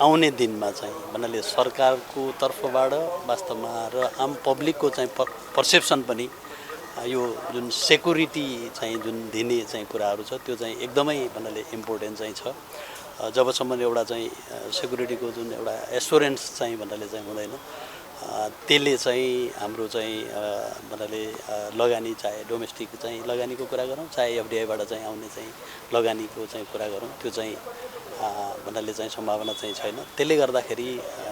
आउने दिनमा चाहिँ भन्नाले सरकारको तर्फबाट वास्तवमा र आम पब्लिकको चाहिँ पर्सेप्सन पनि यो जुन सेक्युरिटी चाहिँ जुन दिने चाहिँ कुराहरू छ त्यो चाहिँ एकदमै भन्नाले इम्पोर्टेन्ट चाहिँ छ। जबसम्म एउटा चाहिँ सेक्युरिटीको जुन एउटा एस्योरेन्स चाहिँ भन्नाले चाहिँ हुँदैन त्यसले चाहिँ हाम्रो चाहिँ भन्नाले लगानी चाहे डोमेस्टिक चाहिँ लगानीको कुरा गरौँ चाहे एफडिआईबाट चाहिँ आउने चाहिँ लगानीको चाहिँ कुरा गरौँ त्यो चाहिँ भन्नाले चाहिँ सम्भावना चाहिँ छैन। त्यसले गर्दाखेरि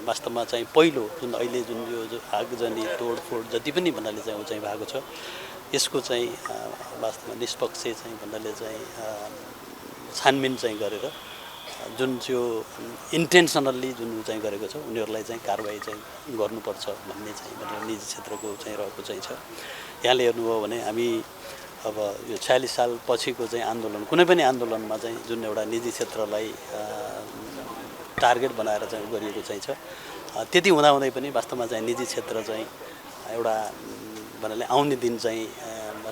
वास्तवमा चाहिँ पहिलो जुन अहिले जुन यो आगजनी तोडफोड जति पनि भन्नाले चाहिँ चाहिँ भएको छ यसको चाहिँ वास्तवमा निष्पक्ष चाहिँ भन्नाले चाहिँ छानबिन चाहिँ गरेर जुन त्यो इन्टेन्सनल्ली जुन चाहिँ गरेको छ उनीहरूलाई चाहिँ कारबाही चाहिँ गर्नुपर्छ भन्ने चाहिँ मतलब निजी क्षेत्रको चाहिँ रहेको चाहिँ छ। यहाँले हेर्नुभयो भने हामी अब यो 46 साल पछिको चाहिँ आन्दोलन कुनै पनि आन्दोलनमा चाहिँ जुन एउटा निजी क्षेत्रलाई टार्गेट बनाएर चाहिँ गरिएको चाहिँ छ त्यति हुँदाहुँदै पनि वास्तवमा चाहिँ निजी क्षेत्र चाहिँ एउटा भन्नाले आउने दिन चाहिँ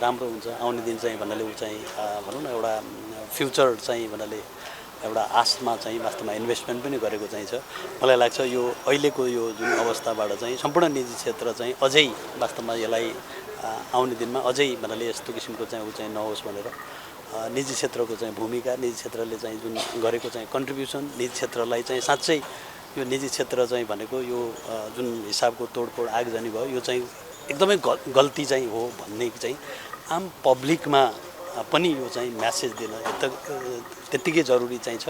राम्रो हुन्छ आउने दिन चाहिँ भन्नाले ऊ चाहिँ भनौँ न एउटा फ्युचर चाहिँ भन्नाले एउटा आशमा चाहिँ वास्तवमा इन्भेस्टमेन्ट पनि गरेको चाहिँ छ। मलाई लाग्छ यो अहिलेको यो जुन अवस्थाबाट चाहिँ सम्पूर्ण निजी क्षेत्र चाहिँ अझै वास्तवमा यसलाई आउने दिनमा अझै भन्नाले यस्तो किसिमको चाहिँ ऊ चाहिँ नहोस् भनेर निजी क्षेत्रको चाहिँ भूमिका निजी क्षेत्रले चाहिँ जुन गरेको चाहिँ कन्ट्रिब्युसन निजी क्षेत्रलाई चाहिँ साँच्चै यो निजी क्षेत्र चाहिँ भनेको यो जुन हिसाबको तोडफोड आगजनी भयो यो चाहिँ एकदमै गल्ती चाहिँ हो भन्ने चाहिँ आम पब्लिकमा पनि यो चाहिँ म्यासेज दिन त्यत्तिकै जरुरी चाहिँ छ।